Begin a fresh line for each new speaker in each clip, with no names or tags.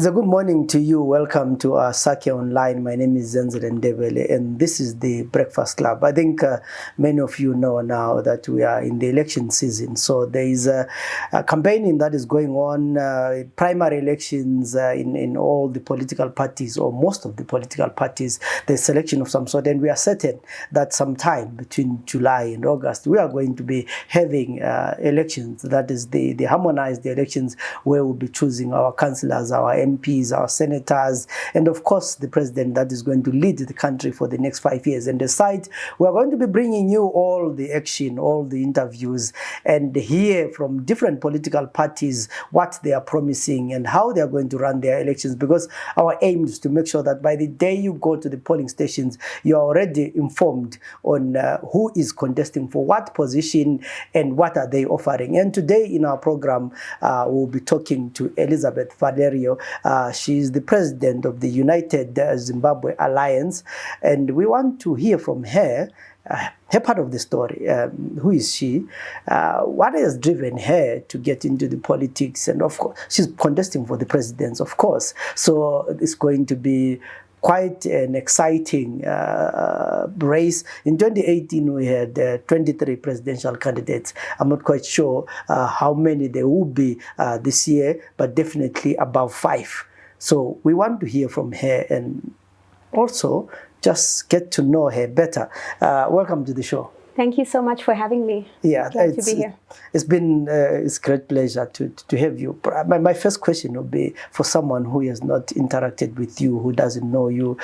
It's a good morning to you. Welcome to our Sake Online. My name is Zenzele Ndebele, and this is the Breakfast Club. I think many of you know now that we are in the election season. So there is a campaigning that is going on, primary elections in all the political parties, or most of the political parties, the selection of some sort. And we are certain that sometime between July and August, we are going to be having elections. That is the harmonized elections where we'll be choosing our councillors, our MPs, our senators, and of course the president that is going to lead the country for the next 5 years. And aside, we are going to be bringing you all the action, all the interviews, and hear from different political parties what they are promising and how they are going to run their elections, because our aim is to make sure that by the day you go to the polling stations, you are already informed on who is contesting for what position and what are they offering. And today in our program, we'll be talking to Elisabeth Valerio. She is the president of the United Zimbabwe Alliance, and we want to hear from her. Her part of the story. Who is she? What has driven her to get into the politics? And of course, she's contesting for the presidency, of course. So it's going to be quite an exciting race. In 2018, we had 23 presidential candidates. I'm not quite sure how many there will be this year, but definitely above 5. So we want to hear from her and also just get to know her better. Welcome to the show.
Thank you so much for having me.
Yeah,
glad to be here.
It's been it's a great pleasure to have you. My first question would be for someone who has not interacted with you, who doesn't know you,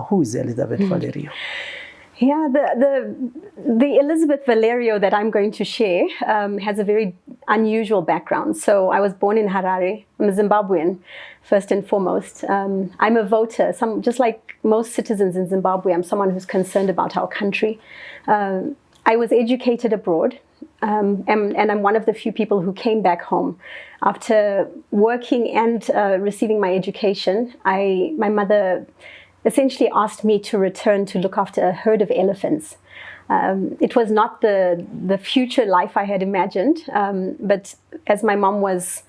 who is Elisabeth Valerio?
Yeah, the Elisabeth Valerio that I'm going to share has a very unusual background. So I was born in Harare. I'm a Zimbabwean, first and foremost. I'm a voter. Just like most citizens in Zimbabwe, I'm someone who's concerned about our country. I was educated abroad, and I'm one of the few people who came back home. After working and receiving my education, my mother essentially asked me to return to look after a herd of elephants. It was not the future life I had imagined, but as my mom was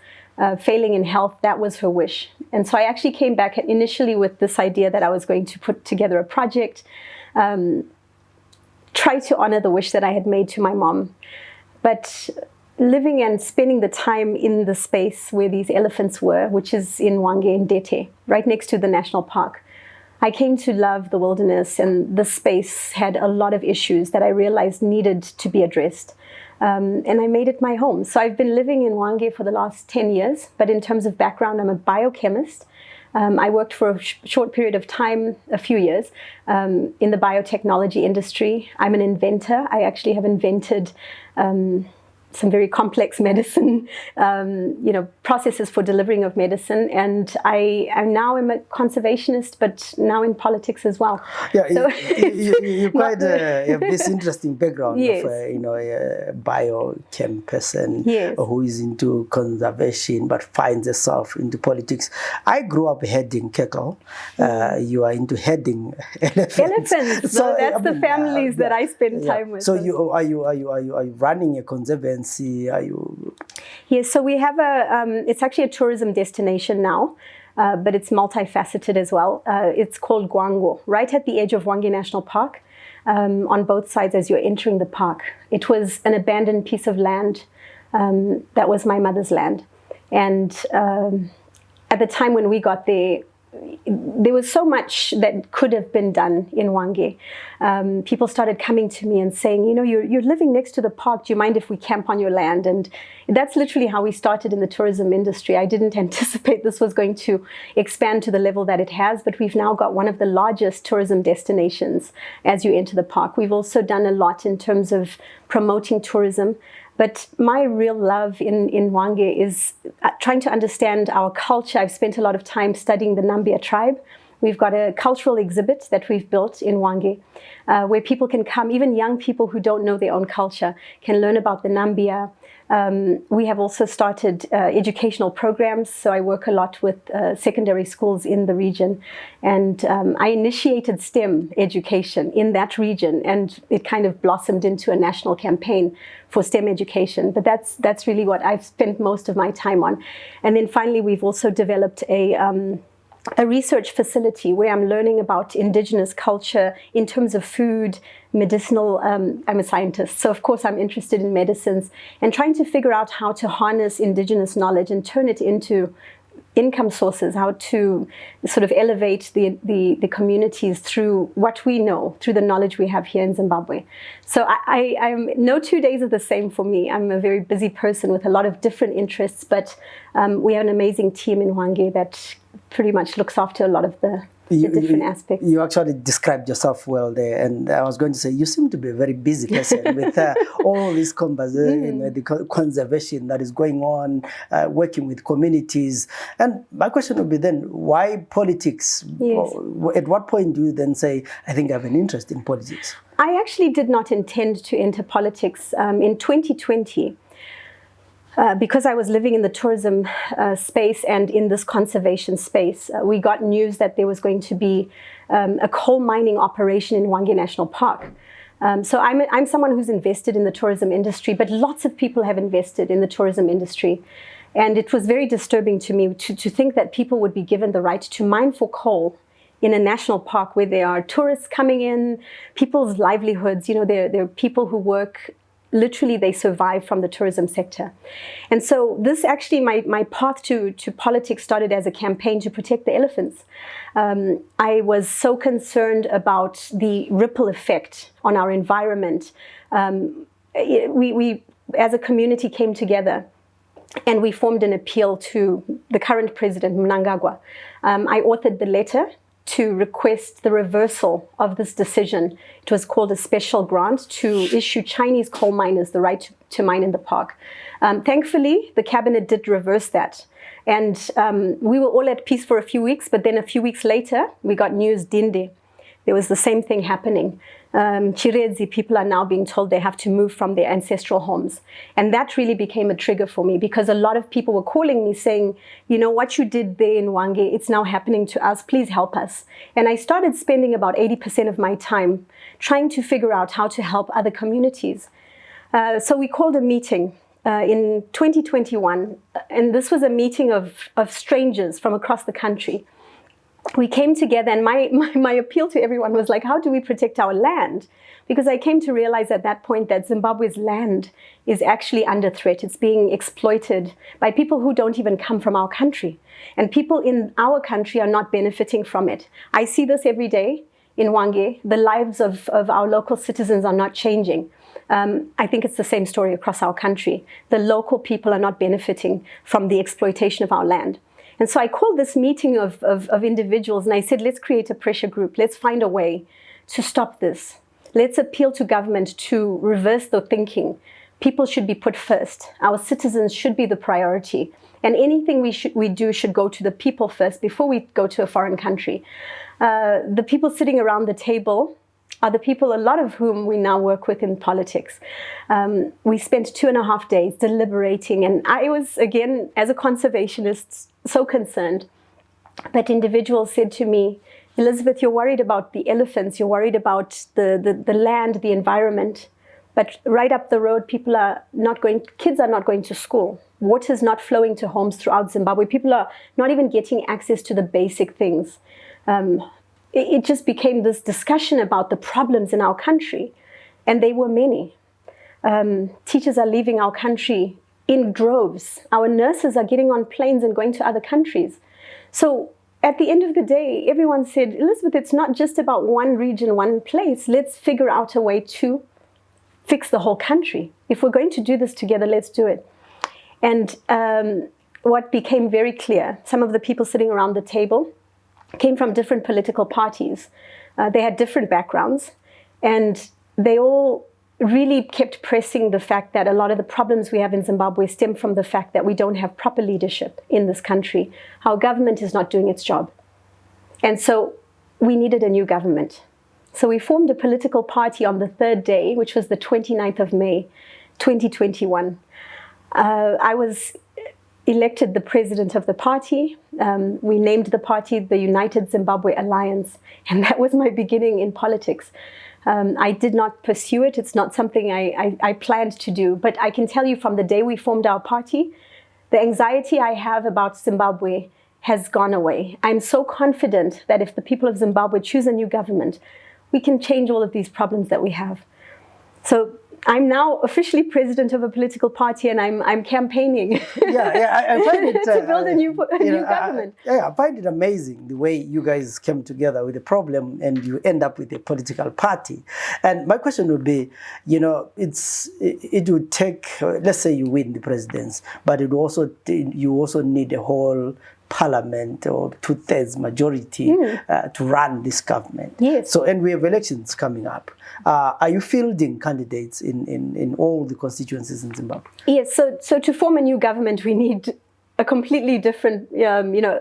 failing in health, that was her wish. And so I actually came back initially with this idea that I was going to put together a project, try to honor the wish that I had made to my mom. But living and spending the time in the space where these elephants were, which is in Hwange Ndete, right next to the national park, I came to love the wilderness, and the space had a lot of issues that I realized needed to be addressed. And I made it my home. So I've been living in Hwange for the last 10 years, but in terms of background, I'm a biochemist. I worked for a short period of time, a few years, in the biotechnology industry. I'm an inventor. I actually have invented some very complex medicine, processes for delivering of medicine. And I now am a conservationist, but now in politics as well.
Yeah, so you quite have this interesting background.
Yes.
Of a biochem person.
Yes.
Who is into conservation but finds herself into politics. I grew up herding cattle. You are into herding elephants.
So that's the families that I spend time with.
So are you running a conservancy? Are you?
Yes, so we have it's actually a tourism destination now, but it's multifaceted as well. It's called Gwango, right at the edge of Hwange National Park, on both sides as you're entering the park. It was an abandoned piece of land that was my mother's land. And at the time when we got there was so much that could have been done in Hwange. People started coming to me and saying, you're living next to the park. Do you mind if we camp on your land? And that's literally how we started in the tourism industry. I didn't anticipate this was going to expand to the level that it has, but we've now got one of the largest tourism destinations as you enter the park. We've also done a lot in terms of promoting tourism. But my real love in Hwange is trying to understand our culture. I've spent a lot of time studying the Nambia tribe, We've got a cultural exhibit that we've built in Hwange, where people can come, even young people who don't know their own culture, can learn about the Nambia. We have also started educational programs, so I work a lot with secondary schools in the region, and I initiated STEM education in that region, and it kind of blossomed into a national campaign for STEM education. But that's really what I've spent most of my time on. And then finally, we've also developed a research facility where I'm learning about indigenous culture in terms of food, medicinal. I'm a scientist, so of course I'm interested in medicines and trying to figure out how to harness indigenous knowledge and turn it into income sources, how to sort of elevate the communities through what we know, through the knowledge we have here in Zimbabwe. So I'm no 2 days are the same for me. I'm a very busy person with a lot of different interests, but we have an amazing team in Hwange that pretty much looks after a lot of the different aspects.
You actually described yourself well there, and I was going to say you seem to be a very busy person with all this conversation, the conservation that is going on, working with communities. And my question would be then, why politics?
Yes.
At what point do you then say, I think I have an interest in politics?
I actually did not intend to enter politics in 2020. Because I was living in the tourism space and in this conservation space, we got news that there was going to be a coal mining operation in Hwange National Park. So I'm someone who's invested in the tourism industry, but lots of people have invested in the tourism industry. And it was very disturbing to me to think that people would be given the right to mine for coal in a national park where there are tourists coming in, people's livelihoods, there are people who work. Literally, they survive from the tourism sector. And so this actually, my path to politics started as a campaign to protect the elephants. I was so concerned about the ripple effect on our environment. We as a community, came together and we formed an appeal to the current president, Mnangagwa. I authored the letter to request the reversal of this decision. It was called a special grant to issue Chinese coal miners the right to mine in the park. Thankfully, the cabinet did reverse that. And we were all at peace for a few weeks, but then a few weeks later, we got news, Dinde. There was the same thing happening. Chiredzi, people are now being told they have to move from their ancestral homes. And that really became a trigger for me because a lot of people were calling me saying, what you did there in Hwange, it's now happening to us, please help us. And I started spending about 80% of my time trying to figure out how to help other communities. So we called a meeting in 2021, and this was a meeting of strangers from across the country. We came together, and my appeal to everyone was like, how do we protect our land? Because I came to realize at that point that Zimbabwe's land is actually under threat. It's being exploited by people who don't even come from our country. And people in our country are not benefiting from it. I see this every day in Hwange. The lives of our local citizens are not changing. I think it's the same story across our country. The local people are not benefiting from the exploitation of our land. And so I called this meeting of individuals and I said, let's create a pressure group. Let's find a way to stop this. Let's appeal to government to reverse the thinking. People should be put first. Our citizens should be the priority. And anything we do should go to the people first before we go to a foreign country. The people sitting around the table are the people, a lot of whom we now work with in politics. We spent 2.5 days deliberating, and I was, again, as a conservationist, so concerned that individuals said to me, Elisabeth, you're worried about the elephants, you're worried about the land, the environment, but right up the road, kids are not going to school. Water's not flowing to homes throughout Zimbabwe. People are not even getting access to the basic things. It just became this discussion about the problems in our country, and they were many. Teachers are leaving our country in droves. Our nurses are getting on planes and going to other countries. So at the end of the day, everyone said, Elisabeth, it's not just about one region, one place. Let's figure out a way to fix the whole country. If we're going to do this together, let's do it. And what became very clear, some of the people sitting around the table came from different political parties. They had different backgrounds, and they all really kept pressing the fact that a lot of the problems we have in Zimbabwe stem from the fact that we don't have proper leadership in this country. Our government is not doing its job. And so we needed a new government. So we formed a political party on the third day, which was the 29th of May, 2021. I was elected the president of the party. We named the party the United Zimbabwe Alliance, and that was my beginning in politics. I did not pursue it. It's not something I planned to do, but I can tell you from the day we formed our party, the anxiety I have about Zimbabwe has gone away. I'm so confident that if the people of Zimbabwe choose a new government, we can change all of these problems that we have. So I'm now officially president of a political party, and I'm campaigning
I find it,
to build a new government.
I find it amazing the way you guys came together with a problem and you end up with a political party. And my question would be, it would take, let's say you win the presidency, but you also need a whole parliament or 2/3 majority to run this government.
Yes.
So, and we have elections coming up. Are you fielding candidates in all the constituencies in Zimbabwe?
Yes. So to form a new government, we need a completely different,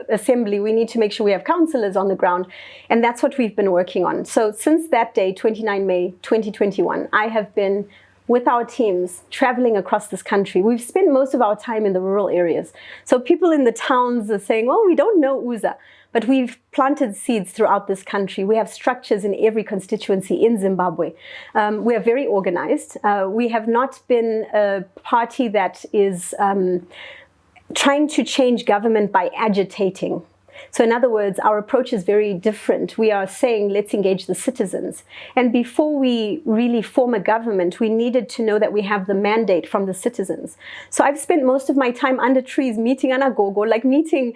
assembly. We need to make sure we have councillors on the ground, and that's what we've been working on. So since that day, 29 May 2021, I have been with our teams traveling across this country. We've spent most of our time in the rural areas. So people in the towns are saying, well, we don't know UZA, but we've planted seeds throughout this country. We have structures in every constituency in Zimbabwe. We are very organized. We have not been a party that is trying to change government by agitating. So in other words, our approach is very different. We are saying, let's engage the citizens. And before we really form a government, we needed to know that we have the mandate from the citizens. So I've spent most of my time under trees, meeting anagogo, like meeting,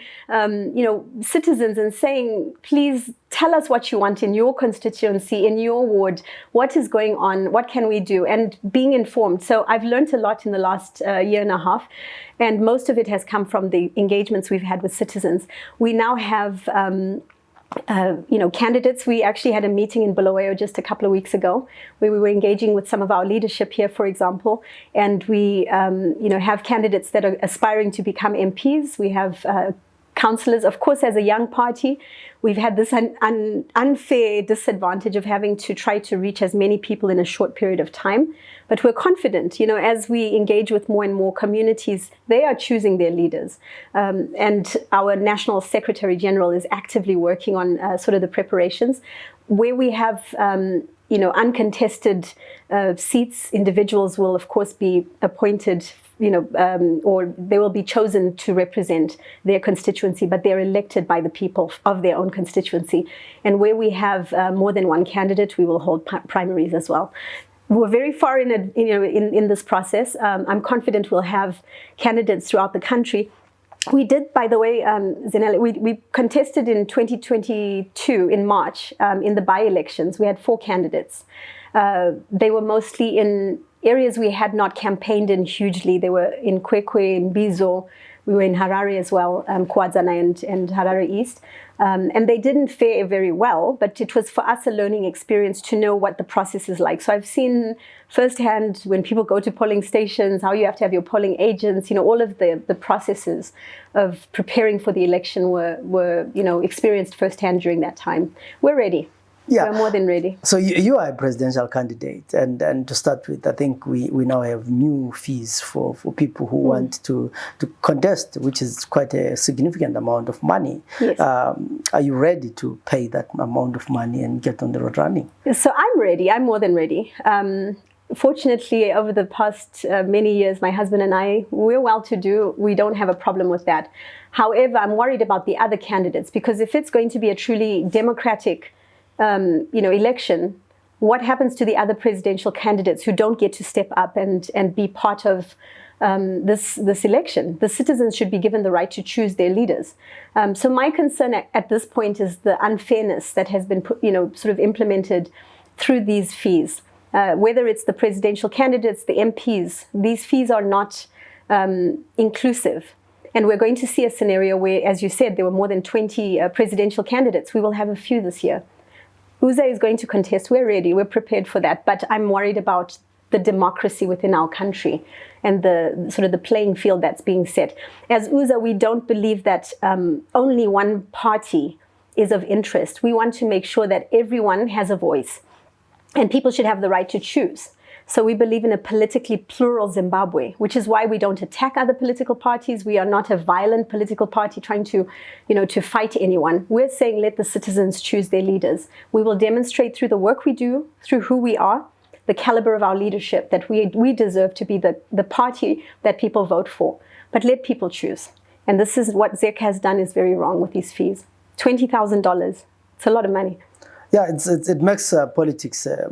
citizens and saying, please tell us what you want in your constituency, in your ward, what is going on, what can we do, and being informed. So I've learned a lot in the last year and a half, and most of it has come from the engagements we've had with citizens. We now have candidates. We actually had a meeting in Bulawayo just a couple of weeks ago where we were engaging with some of our leadership here, for example, and we have candidates that are aspiring to become MPs. We have councillors. Of course, as a young party, we've had this unfair disadvantage of having to try to reach as many people in a short period of time. But we're confident, as we engage with more and more communities, they are choosing their leaders. And our National Secretary General is actively working on sort of the preparations. Where we have uncontested seats, individuals will, of course, be appointed, or they will be chosen to represent their constituency, but they're elected by the people of their own constituency. And where we have more than one candidate, we will hold primaries as well. We're very far in this process. I'm confident we'll have candidates throughout the country. We did, by the way, Zenzele, we contested in 2022 in March in the by-elections. We had 4 candidates. They were mostly in areas we had not campaigned in hugely. They were in Kwekwe, in Bizo. We were in Harare as well, Kwazana and Harare East. And they didn't fare very well, but it was for us a learning experience to know what the process is like. So I've seen firsthand when people go to polling stations, how you have to have your polling agents, all of the processes of preparing for the election were experienced firsthand during that time. We're ready.
Yeah.
We're more than ready.
So you are a presidential candidate, and to start with, I think we now have new fees for people who want to contest, which is quite a significant amount of money.
Yes.
Are you ready to pay that amount of money and get on the road running?
So I'm ready. I'm more than ready. Fortunately, over the past many years, my husband and I, we're well-to-do. We don't have a problem with that. However, I'm worried about the other candidates, because if it's going to be a truly democratic election, what happens to the other presidential candidates who don't get to step up and be part of this election? The citizens should be given the right to choose their leaders. So my concern at this point is the unfairness that has been sort of implemented through these fees. Whether it's the presidential candidates, the MPs, these fees are not inclusive. And we're going to see a scenario where, as you said, there were more than 20 presidential candidates. We will have a few this year. UZA is going to contest. We're ready. We're prepared for that. But I'm worried about the democracy within our country and the sort of the playing field that's being set. As UZA, we don't believe that only one party is of interest. We want to make sure that everyone has a voice and people should have the right to choose. So we believe in a politically plural Zimbabwe, which is why we don't attack other political parties. We are not a violent political party trying to, to fight anyone. We're saying let the citizens choose their leaders. We will demonstrate through the work we do, through who we are, the caliber of our leadership, that we deserve to be the party that people vote for. But let people choose. And this is what ZEC has done is very wrong with these fees. $20,000. It's a lot of money.
Yeah, it makes politics a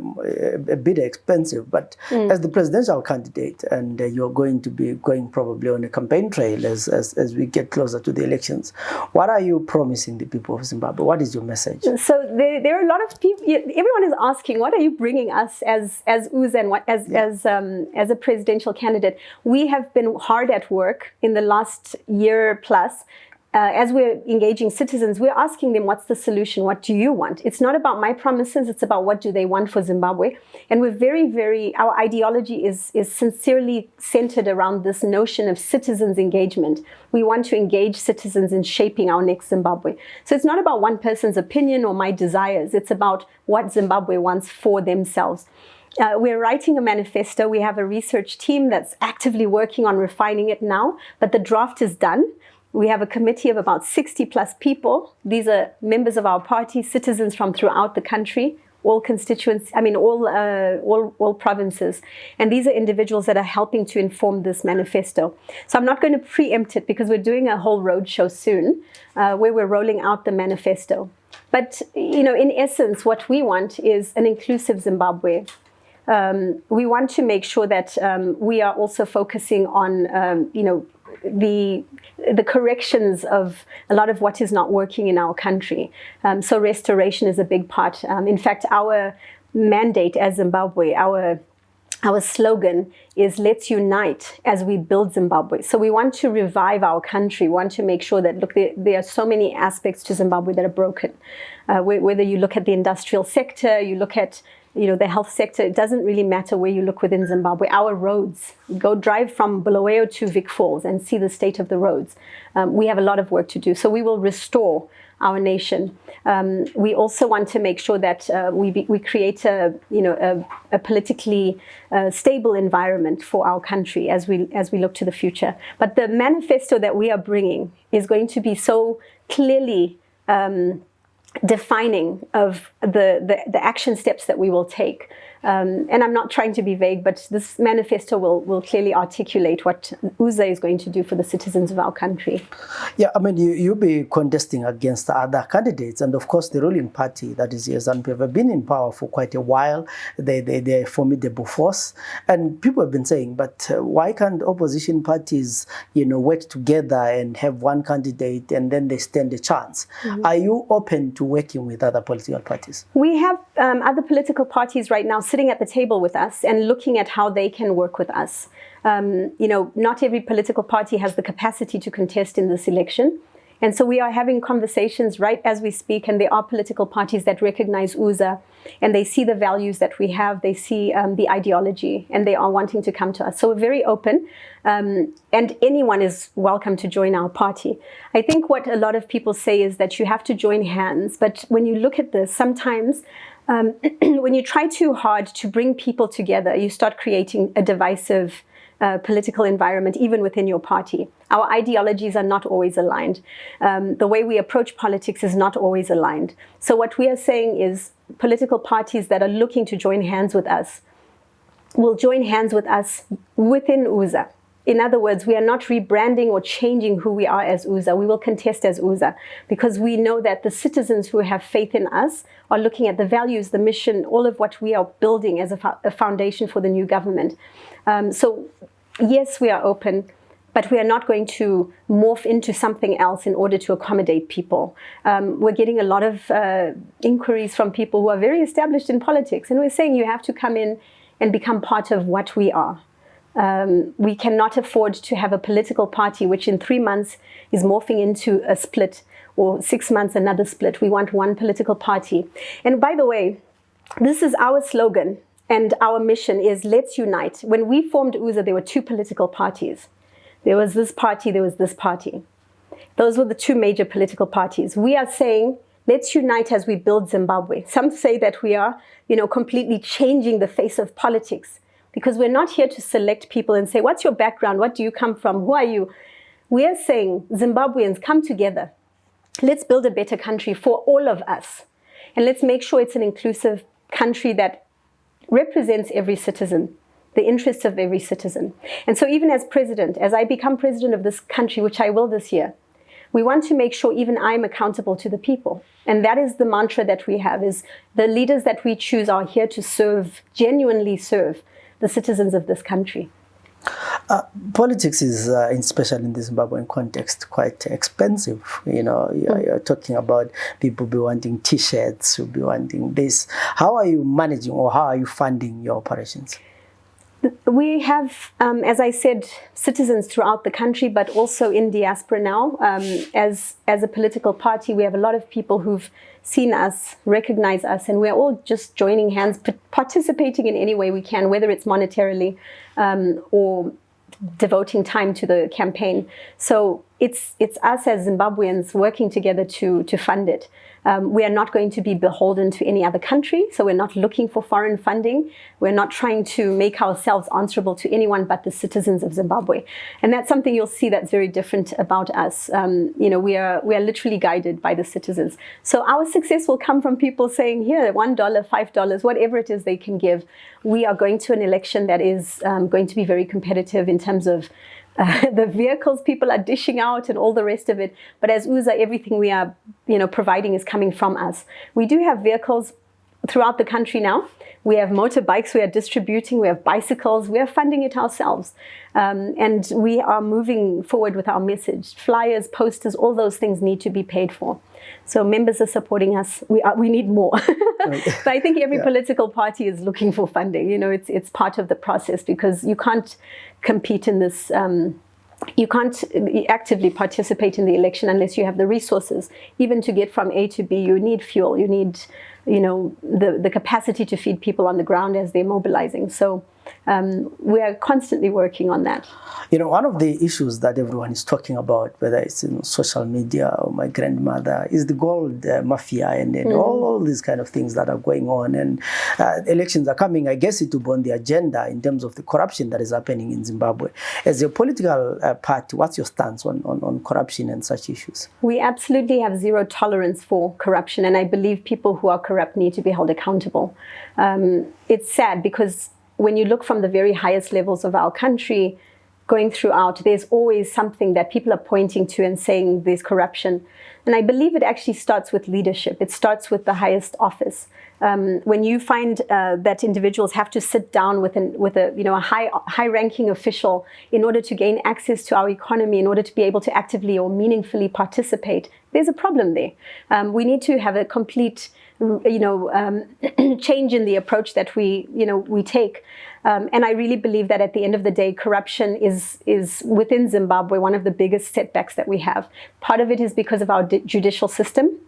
bit expensive, but as the presidential candidate, and you're going to be going probably on a campaign trail as we get closer to the elections, what are you promising the people of Zimbabwe? What is your message? So
there are a lot of people, everyone is asking, what are you bringing us as UZA and as a presidential candidate? We have been hard at work in the last year plus. As we're engaging citizens, we're asking them, what's the solution? What do you want? It's not about my promises. It's about what do they want for Zimbabwe. And we're our ideology is sincerely centered around this notion of citizens' engagement. We want to engage citizens in shaping our next Zimbabwe. So it's not about one person's opinion or my desires. It's about what Zimbabwe wants for themselves. We're writing a manifesto. We have a research team that's actively working on refining it now, but the draft is done. We have a committee of about 60 plus people. These are members of our party, citizens from throughout the country, all constituents, all provinces. And these are individuals that are helping to inform this manifesto. So I'm not going to preempt it because we're doing a whole roadshow soon where we're rolling out the manifesto. But, in essence, what we want is an inclusive Zimbabwe. We want to make sure that we are also focusing on, the corrections of a lot of what is not working in our country. So restoration is a big part. In fact, our mandate as Zimbabwe, our slogan is let's unite as we build Zimbabwe. So we want to revive our country. We want to make sure that, look, there are so many aspects to Zimbabwe that are broken. Whether you look at the industrial sector, you look at the health sector, it doesn't really matter where you look within Zimbabwe. Our roads, go drive from Bulawayo to Vic Falls and see the state of the roads. We have a lot of work to do. So we will restore our nation. We also want to make sure that we create a politically stable environment for our country as we look to the future. But the manifesto that we are bringing is going to be so clearly defining of the action steps that we will take. And I'm not trying to be vague, but this manifesto will clearly articulate what UZA is going to do for the citizens of our country.
Yeah, you'll be contesting against other candidates. And of course, the ruling party, that is ZANU-PF, have been in power for quite a while. They're a formidable force. And people have been saying, but why can't opposition parties, work together and have one candidate and then they stand a chance? Mm-hmm. Are you open to working with other political parties?
We have other political parties right now sitting at the table with us and looking at how they can work with us. Not every political party has the capacity to contest in this election. And so we are having conversations right as we speak, and there are political parties that recognize UZA, and they see the values that we have, they see the ideology, and they are wanting to come to us. So we're very open, and anyone is welcome to join our party. I think what a lot of people say is that you have to join hands, but when you look at this, sometimes when you try too hard to bring people together, you start creating a divisive political environment, even within your party. Our ideologies are not always aligned. The way we approach politics is not always aligned. So what we are saying is political parties that are looking to join hands with us will join hands with us within UZA. In other words, we are not rebranding or changing who we are as UZA. We will contest as UZA because we know that the citizens who have faith in us are looking at the values, the mission, all of what we are building as a foundation for the new government. So yes, we are open, but we are not going to morph into something else in order to accommodate people. We're getting a lot of inquiries from people who are very established in politics, and we're saying you have to come in and become part of what we are. We cannot afford to have a political party which in 3 months is morphing into a split, or 6 months another split. We want one political party. And by the way, this is our slogan and our mission is let's unite. When we formed UZA, there were 2 political parties. There was this party, there was this party. Those were the 2 major political parties. We are saying Let's unite as we build Zimbabwe. Some say that we are, completely changing the face of politics, because we're not here to select people and say, what's your background? What do you come from? Who are you? We are saying, Zimbabweans, come together. Let's build a better country for all of us. And let's make sure it's an inclusive country that represents every citizen, the interests of every citizen. And so even as president, as I become president of this country, which I will this year, we want to make sure even I'm accountable to the people. And that is the mantra that we have, is the leaders that we choose are here to serve, genuinely serve the citizens of this country.
Politics is, especially in the Zimbabwean context, quite expensive. You're talking about people be wanting T-shirts, will be wanting this. How are you managing, or how are you funding your operations?
We have, as I said, citizens throughout the country, but also in diaspora now. As a political party, we have a lot of people who've seen us, recognize us, and we're all just joining hands, participating in any way we can, whether it's monetarily or devoting time to the campaign. So it's us as Zimbabweans working together to fund it. We are not going to be beholden to any other country, so we're not looking for foreign funding. We're not trying to make ourselves answerable to anyone but the citizens of Zimbabwe. And that's something you'll see that's very different about us. We are literally guided by the citizens. So our success will come from people saying, here, $1, $5, whatever it is they can give. We are going to an election that is going to be very competitive in terms of the vehicles people are dishing out and all the rest of it. But as UZA, everything we are providing is coming from us. We do have vehicles throughout the country now. We have motorbikes we are distributing. We have bicycles. We are funding it ourselves. And we are moving forward with our message. Flyers, posters, all those things need to be paid for. So members are supporting us. We need more. But I think every political party is looking for funding. It's part of the process, because you can't compete in this. You can't actively participate in the election unless you have the resources. Even to get from A to B, you need fuel. You need, the capacity to feed people on the ground as they're mobilizing. So we are constantly working on that.
One of the issues that everyone is talking about, whether it's in social media or my grandmother, is the gold mafia and all these kind of things that are going on. And elections are coming. I guess it will be on the agenda in terms of the corruption that is happening in Zimbabwe. As a political party, what's your stance on corruption and such issues?
We absolutely have zero tolerance for corruption. And I believe people who are corrupt need to be held accountable. It's sad, because when you look from the very highest levels of our country, going throughout, there's always something that people are pointing to and saying there's corruption. And I believe it actually starts with leadership. It starts with the highest office. When you find that individuals have to sit down with a high-ranking official in order to gain access to our economy, in order to be able to actively or meaningfully participate, there's a problem there. We need to have a complete change in the approach that we take. And I really believe that at the end of the day, corruption is within Zimbabwe one of the biggest setbacks that we have. Part of it is because of our judicial system.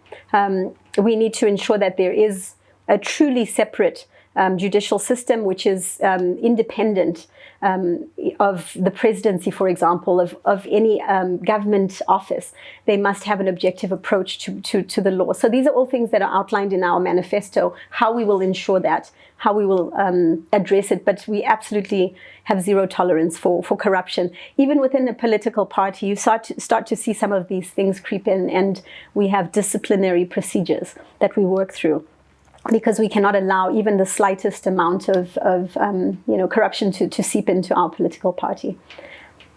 We need to ensure that there is a truly separate judicial system, which is independent of the presidency, for example, of any government office. They must have an objective approach to the law. So these are all things that are outlined in our manifesto, how we will ensure that, how we will address it. But we absolutely have zero tolerance for corruption. Even within a political party, you start to see some of these things creep in, and we have disciplinary procedures that we work through, because we cannot allow even the slightest amount of corruption to seep into our political party.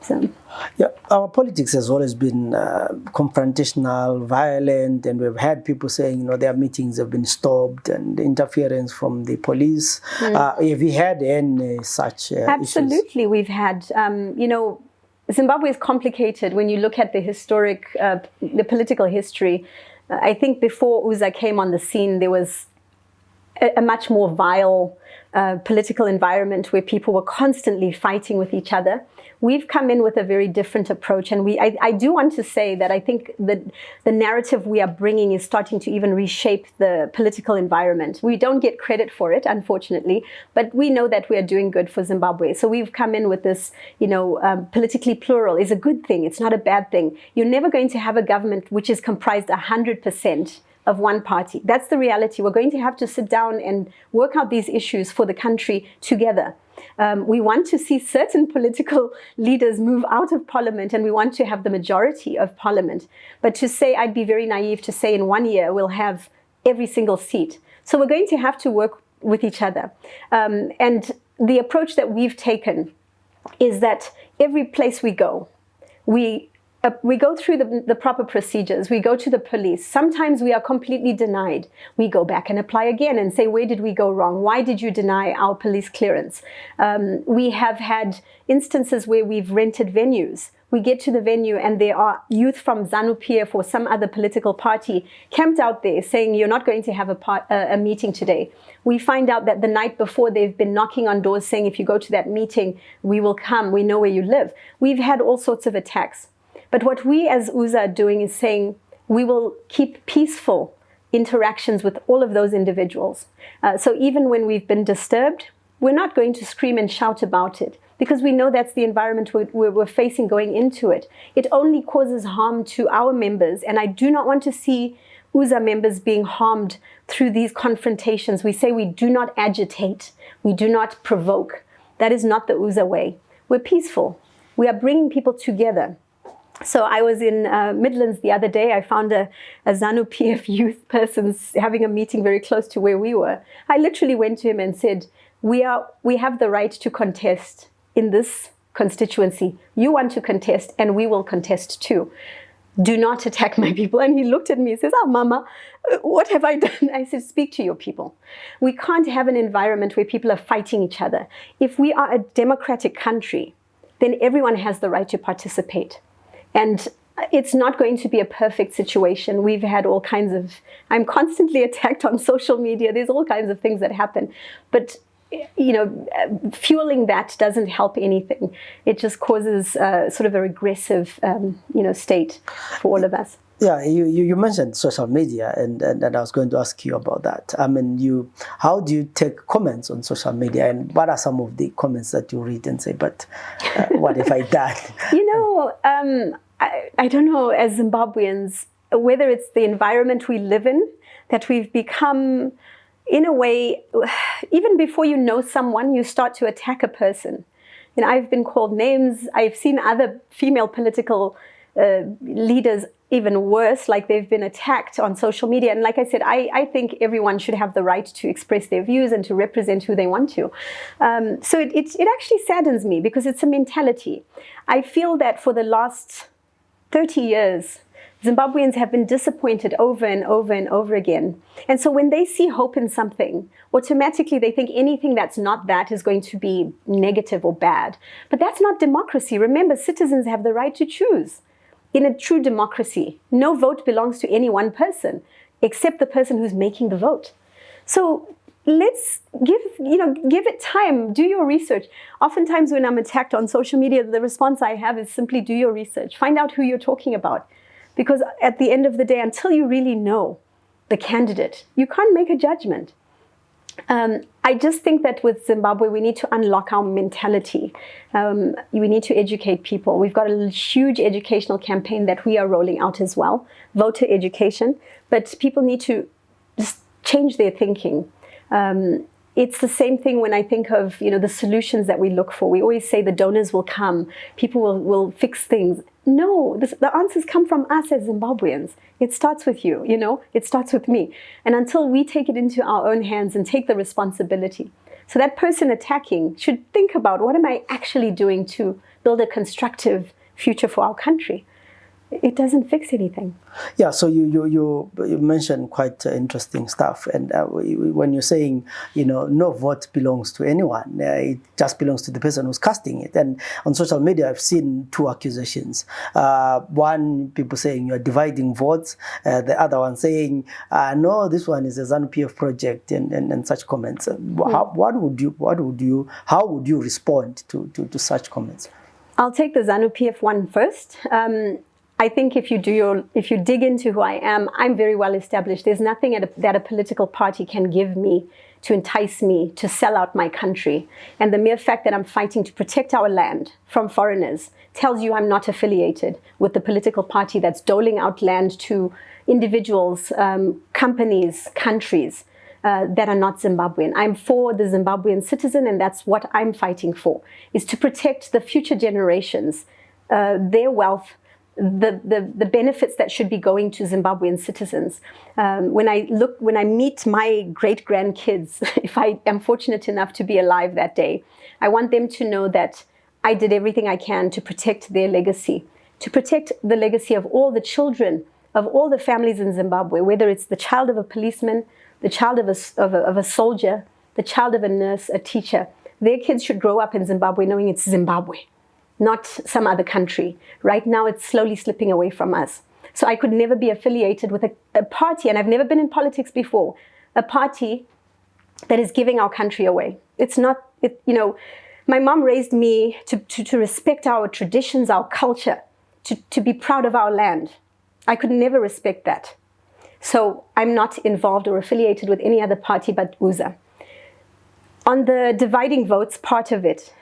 So,
yeah, our politics has always been confrontational, violent, and we've had people saying, their meetings have been stopped and interference from the police. Have you had any such
Absolutely,
issues?
We've had, Zimbabwe is complicated when you look at the the political history. I think before UZA came on the scene, there was a much more vile political environment where people were constantly fighting with each other. We've come in with a very different approach, and I do want to say that I think that the narrative we are bringing is starting to even reshape the political environment. We don't get credit for it, unfortunately, but we know that we are doing good for Zimbabwe. So we've come in with this, politically plural is a good thing. It's not a bad thing. You're never going to have a government which is comprised 100% of one party. That's the reality. We're going to have to sit down and work out these issues for the country together. We want to see certain political leaders move out of parliament, and we want to have the majority of parliament. But to say, I'd be very naive to say in 1 year we'll have every single seat. So we're going to have to work with each other. And the approach that we've taken is that every place we go go through the proper procedures. We go to the police. Sometimes we are completely denied. We go back and apply again and say, where did we go wrong? Why did you deny our police clearance? We have had instances where we've rented venues. We get to the venue and there are youth from ZANU-PF or some other political party camped out there saying, you're not going to have a meeting today. We find out that the night before they've been knocking on doors saying, if you go to that meeting, we will come. We know where you live. We've had all sorts of attacks. But what we as UZA are doing is saying we will keep peaceful interactions with all of those individuals. So even when we've been disturbed, we're not going to scream and shout about it because we know that's the environment we're facing going into it. It only causes harm to our members, and I do not want to see UZA members being harmed through these confrontations. We say we do not agitate, we do not provoke. That is not the UZA way. We're peaceful. We are bringing people together. So I was in Midlands the other day. I found a ZANU-PF youth person having a meeting very close to where we were. I literally went to him and said, we have the right to contest in this constituency. You want to contest and we will contest too. Do not attack my people. And he looked at me and says, oh, Mama, what have I done? I said, speak to your people. We can't have an environment where people are fighting each other. If we are a democratic country, then everyone has the right to participate. And it's not going to be a perfect situation. We've had all kinds of, I'm constantly attacked on social media. There's all kinds of things that happen. But, you know, fueling that doesn't help anything. It just causes sort of a regressive, state for all of us.
Yeah, you mentioned social media, and I was going to ask you about that. I mean, how do you take comments on social media, and what are some of the comments that you read and say, but what have I done?
I don't know, as Zimbabweans, whether it's the environment we live in, that we've become, in a way, even before you know someone, you start to attack a person. You know, I've been called names. I've seen other female political leaders even worse, like they've been attacked on social media. And like I said, I think everyone should have the right to express their views and to represent who they want to. So it actually saddens me because it's a mentality. I feel that for the last 30 years, Zimbabweans have been disappointed over and over and over again. And so when they see hope in something, automatically they think anything that's not that is going to be negative or bad. But that's not democracy. Remember, citizens have the right to choose. In a true democracy, no vote belongs to any one person, except the person who's making the vote. So let's give it time, do your research. Oftentimes when I'm attacked on social media, the response I have is simply do your research. Find out who you're talking about. Because at the end of the day, until you really know the candidate, you can't make a judgment. I just think that with Zimbabwe, we need to unlock our mentality. We need to educate people. We've got a huge educational campaign that we are rolling out as well, voter education. But people need to just change their thinking. It's the same thing when I think of the solutions that we look for. We always say the donors will come, people will fix things. No, the answers come from us as Zimbabweans. It starts with you, it starts with me. And until we take it into our own hands and take the responsibility. So that person attacking should think about, what am I actually doing to build a constructive future for our country? It doesn't fix anything.
Yeah, so you mentioned quite interesting stuff, and when you're saying no vote belongs to anyone, it just belongs to the person who's casting it. And on social media, I've seen two accusations. One, people saying you're dividing votes. The other one saying no, this one is a ZANU-PF project, and such comments. How would you respond to such comments?
I'll take the ZANU-PF one first. I think if you dig into who I am, I'm very well established. There's nothing that a political party can give me to entice me to sell out my country. And the mere fact that I'm fighting to protect our land from foreigners tells you I'm not affiliated with the political party that's doling out land to individuals, companies, countries that are not Zimbabwean. I'm for the Zimbabwean citizen, and that's what I'm fighting for, is to protect the future generations, their wealth, the benefits that should be going to Zimbabwean citizens. When I meet my great grandkids, if I am fortunate enough to be alive that day, I want them to know that I did everything I can to protect their legacy, to protect the legacy of all the children, of all the families in Zimbabwe, whether it's the child of a policeman, the child of a soldier, the child of a nurse, a teacher. Their kids should grow up in Zimbabwe knowing it's Zimbabwe, not some other country. Right now, it's slowly slipping away from us. So I could never be affiliated with a party, and I've never been in politics before, a party that is giving our country away. It's not, my mom raised me to respect our traditions, our culture, to be proud of our land. I could never respect that. So I'm not involved or affiliated with any other party but UZA. On the dividing votes part of it,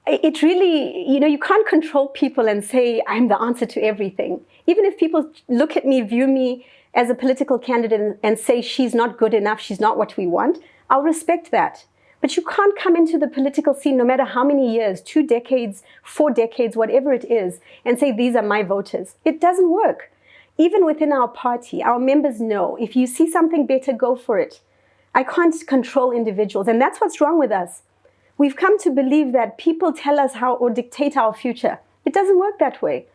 it really, you can't control people and say, I'm the answer to everything. Even if people look at me, view me as a political candidate and say, she's not good enough, she's not what we want, I'll respect that. But you can't come into the political scene, no matter how many years, 2 decades, 4 decades, whatever it is, and say, these are my voters. It doesn't work. Even within our party, our members know, if you see something better, go for it. I can't control individuals, and that's what's wrong with us. We've come to believe that people tell us how or dictate our future. It doesn't work that way.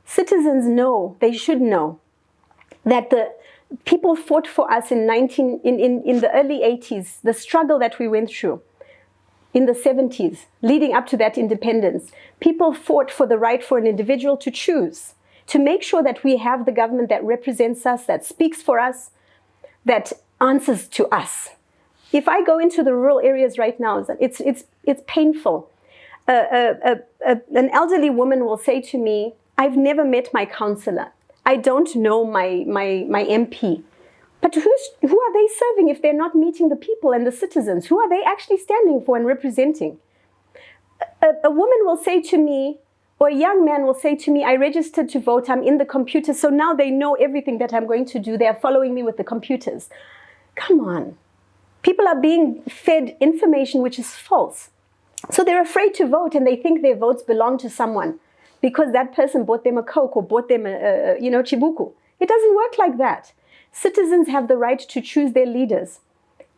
Citizens know, they should know, that the people fought for us in the early 80s, the struggle that we went through in the 70s, leading up to that independence. People fought for the right for an individual to choose, to make sure that we have the government that represents us, that speaks for us, that answers to us. If I go into the rural areas right now, it's painful. An elderly woman will say to me, I've never met my councillor. I don't know my MP. But who are they serving if they're not meeting the people and the citizens? Who are they actually standing for and representing? A woman will say to me, or a young man will say to me, I registered to vote, I'm in the computer, so now they know everything that I'm going to do. They're following me with the computers. Come on. People are being fed information which is false. So they're afraid to vote, and they think their votes belong to someone because that person bought them a Coke or bought them a chibuku. It doesn't work like that. Citizens have the right to choose their leaders.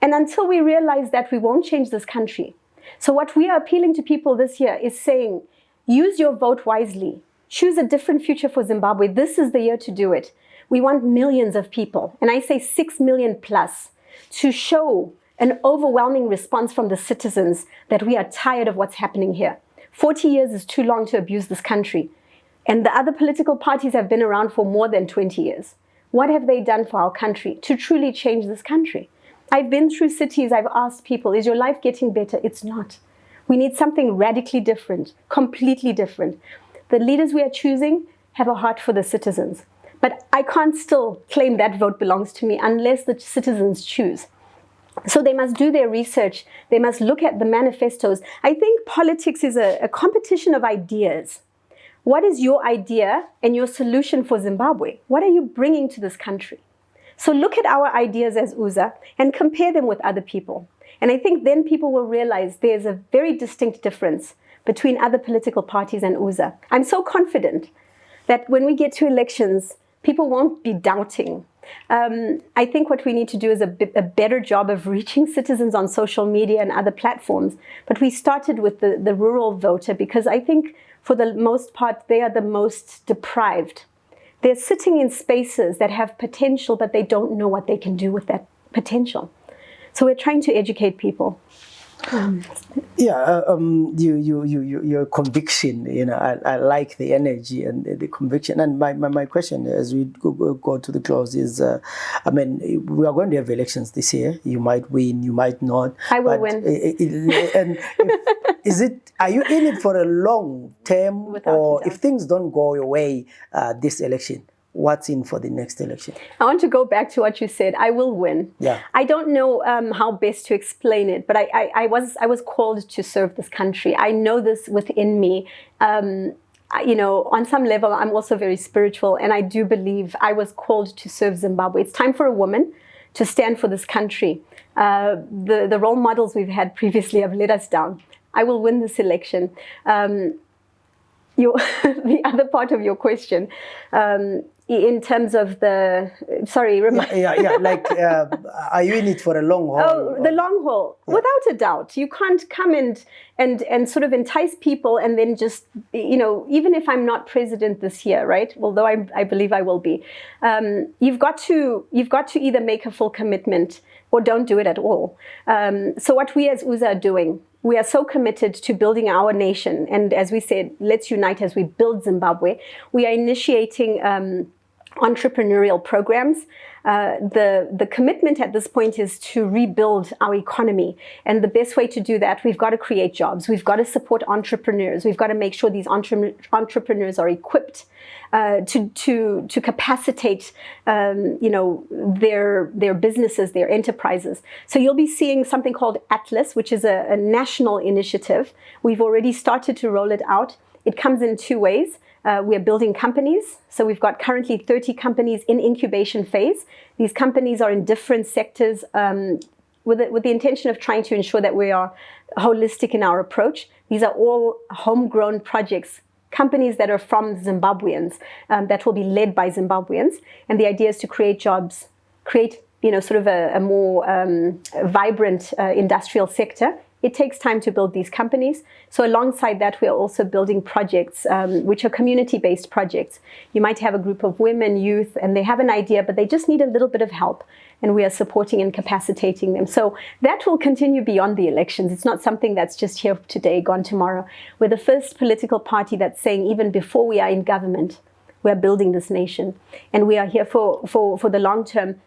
And until we realize that, we won't change this country. So what we are appealing to people this year is saying, use your vote wisely. Choose a different future for Zimbabwe. This is the year to do it. We want millions of people, and I say 6 million plus, to show an overwhelming response from the citizens that we are tired of what's happening here. 40 years is too long to abuse this country. And the other political parties have been around for more than 20 years. What have they done for our country to truly change this country? I've been through cities, I've asked people, is your life getting better? It's not. We need something radically different, completely different. The leaders we are choosing have a heart for the citizens. But I can't still claim that vote belongs to me unless the citizens choose. So they must do their research. They must look at the manifestos. I think politics is a competition of ideas. What is your idea and your solution for Zimbabwe? What are you bringing to this country? So look at our ideas as UZA and compare them with other people. And I think then people will realize there's a very distinct difference between other political parties and UZA. I'm so confident that when we get to elections, people won't be doubting. I think what we need to do is a better job of reaching citizens on social media and other platforms. But we started with the rural voter because I think for the most part, they are the most deprived. They're sitting in spaces that have potential, but they don't know what they can do with that potential. So we're trying to educate people.
Yeah, your conviction, I like the energy and the conviction. And my question as we go to the close is, we are going to have elections this year. You might win, you might not.
I will win.
Are you in it for a long term, or if things don't go your way this election, what's in for the next election?
I want to go back to what you said. I will win.
Yeah.
I don't know how best to explain it, but I was called to serve this country. I know this within me. On some level, I'm also very spiritual, and I do believe I was called to serve Zimbabwe. It's time for a woman to stand for this country. The role models we've had previously have let us down. I will win this election. The other part of your question, in terms of are
you in it for a long haul?
Oh, the long haul, yeah. Without a doubt. You can't come and sort of entice people and then just, even if I'm not president this year, right? Although I believe I will be, you've got to either make a full commitment or don't do it at all. So what we as UZA are doing, we are so committed to building our nation. And as we said, let's unite as we build Zimbabwe. We are initiating entrepreneurial programs. The commitment at this point is to rebuild our economy. And the best way to do that, we've got to create jobs. We've got to support entrepreneurs. We've got to make sure these entrepreneurs are equipped to capacitate, their businesses, their enterprises. So you'll be seeing something called Atlas, which is a national initiative. We've already started to roll it out. It comes in two ways. We are building companies. So we've got currently 30 companies in incubation phase. These companies are in different sectors with the intention of trying to ensure that we are holistic in our approach. These are all homegrown projects, companies that are from Zimbabweans, that will be led by Zimbabweans. And the idea is to create jobs, create sort of a more vibrant industrial sector. It takes time to build these companies. So alongside that, we are also building projects, which are community-based projects. You might have a group of women, youth, and they have an idea, but they just need a little bit of help. And we are supporting and capacitating them. So that will continue beyond the elections. It's not something that's just here today, gone tomorrow. We're the first political party that's saying, even before we are in government, we're building this nation. And we are here for the long term,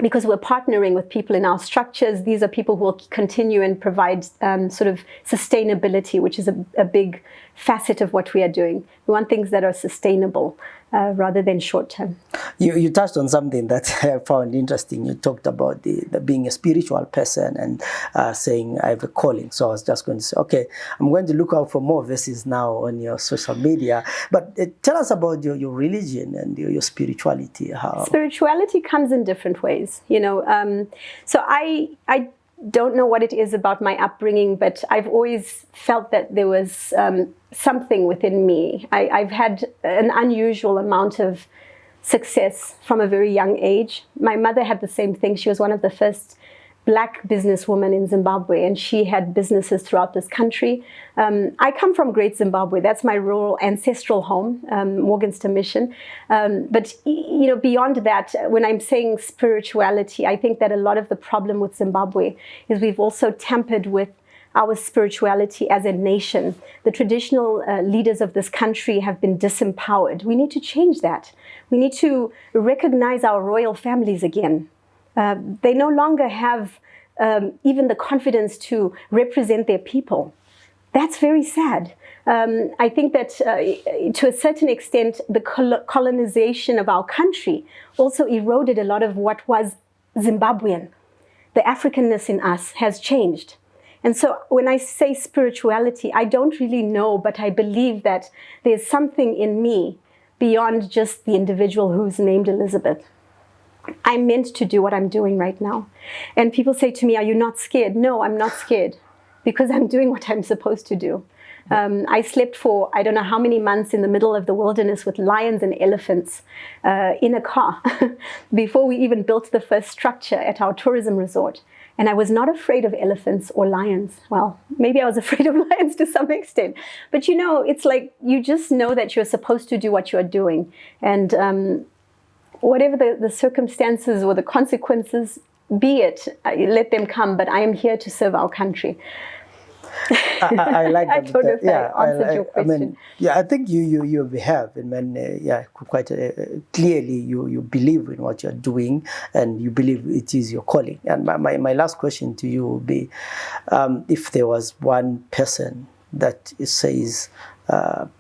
because we're partnering with people in our structures. These are people who will continue and provide sort of sustainability, which is a big facet of what we are doing. We want things that are sustainable rather than short-term.
You touched on something that I found interesting. You talked about the being a spiritual person and saying I have a calling. So I was just going to say, okay, I'm going to look out for more verses now on your social media. But tell us about your religion and your spirituality.
Spirituality comes in different ways, So I don't know what it is about my upbringing, but I've always felt that there was something within me. I've had an unusual amount of success from a very young age. My mother had the same thing. She was one of the first Black businesswomen in Zimbabwe, and she had businesses throughout this country. I come from Great Zimbabwe. That's my rural ancestral home, Morganstown Mission. But beyond that, when I'm saying spirituality, I think that a lot of the problem with Zimbabwe is we've also tampered with our spirituality as a nation. The traditional leaders of this country have been disempowered. We need to change that. We need to recognize our royal families again. They no longer have even the confidence to represent their people. That's very sad. I think that to a certain extent, the colonization of our country also eroded a lot of what was Zimbabwean. The Africanness in us has changed. And so when I say spirituality, I don't really know, but I believe that there's something in me beyond just the individual who's named Elisabeth. I'm meant to do what I'm doing right now. And people say to me, are you not scared? No, I'm not scared, because I'm doing what I'm supposed to do. I slept for I don't know how many months in the middle of the wilderness with lions and elephants in a car before we even built the first structure at our tourism resort. And I was not afraid of elephants or lions. Well, maybe I was afraid of lions to some extent. But it's like you just know that you're supposed to do what you're doing. And whatever the circumstances or the consequences, be it, let them come. But I am here to serve our country.
I like that.
I don't know if I answered your question.
I mean, yeah, I think you have, and then quite clearly you believe in what you're doing, and you believe it is your calling. And my last question to you would be, if there was one person that says,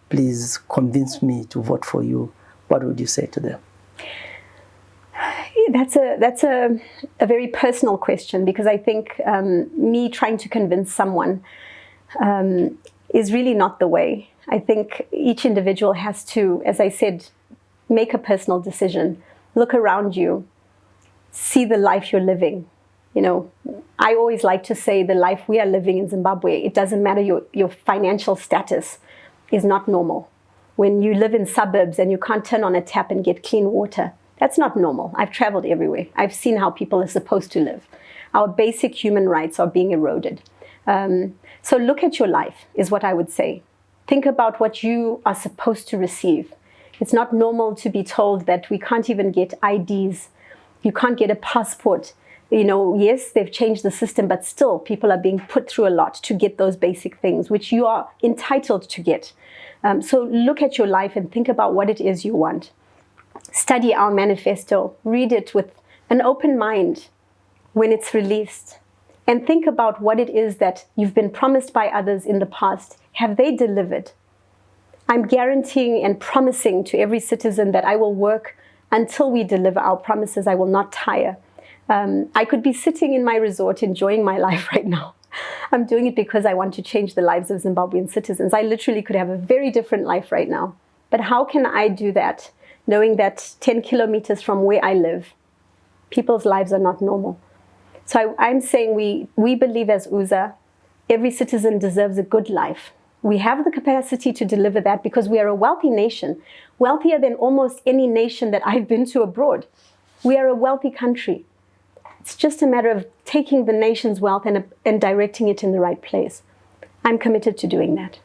please convince me to vote for you, what would you say to them?
That's a very personal question, because I think me trying to convince someone is really not the way. I think each individual has to, as I said, make a personal decision. Look around you, see the life you're living. You know, I always like to say the life we are living in Zimbabwe, it doesn't matter your financial status is not normal. When you live in suburbs and you can't turn on a tap and get clean water, that's not normal. I've traveled everywhere. I've seen how people are supposed to live. Our basic human rights are being eroded. So look at your life, is what I would say. Think about what you are supposed to receive. It's not normal to be told that we can't even get IDs. You can't get a passport. You know, yes, they've changed the system, but still people are being put through a lot to get those basic things, which you are entitled to get. So look at your life and think about what it is you want. Study our manifesto, read it with an open mind when it's released, and think about what it is that you've been promised by others in the past. Have they delivered? I'm guaranteeing and promising to every citizen that I will work until we deliver our promises. I will not tire. I could be sitting in my resort enjoying my life right now. I'm doing it because I want to change the lives of Zimbabwean citizens. I literally could have a very different life right now. But how can I do that, knowing that 10 kilometers from where I live, people's lives are not normal? So I'm saying we believe as UZA, every citizen deserves a good life. We have the capacity to deliver that because we are a wealthy nation, wealthier than almost any nation that I've been to abroad. We are a wealthy country. It's just a matter of taking the nation's wealth and directing it in the right place. I'm committed to doing that.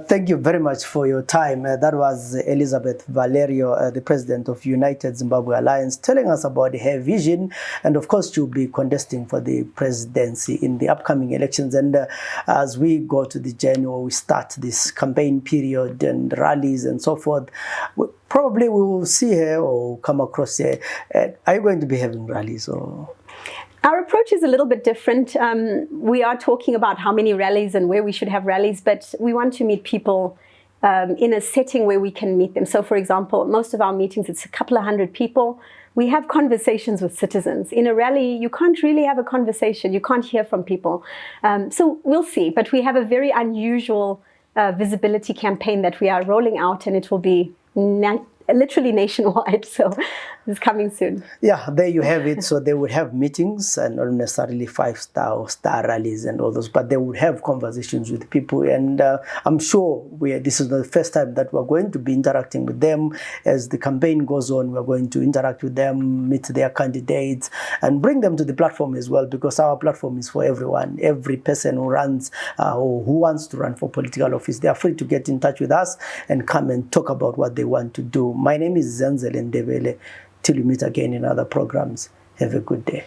Thank you very much for your time. That was Elisabeth Valerio, the president of United Zimbabwe Alliance, telling us about her vision. And of course, she'll be contesting for the presidency in the upcoming elections. And as we go to the journey where we start this campaign period and rallies and so forth, probably we will see her or come across her. Are you going to be having rallies? Or?
Our approach is a little bit different. We are talking about how many rallies and where we should have rallies, but we want to meet people in a setting where we can meet them. So, for example, most of our meetings, it's a couple of hundred people. We have conversations with citizens. In a rally, you can't really have a conversation. You can't hear from people. So we'll see. But we have a very unusual visibility campaign that we are rolling out, and it will be literally nationwide, so it's coming soon.
Yeah, there you have it. So they would have meetings and not necessarily 5-star or star rallies and all those, but they would have conversations with people. And I'm sure this is not the first time that we're going to be interacting with them. As the campaign goes on, we're going to interact with them, meet their candidates, and bring them to the platform as well, because our platform is for everyone. Every person who runs or who wants to run for political office, they are free to get in touch with us and come and talk about what they want to do. My name is Zenzele Ndebele. Till we meet again in other programs, have a good day.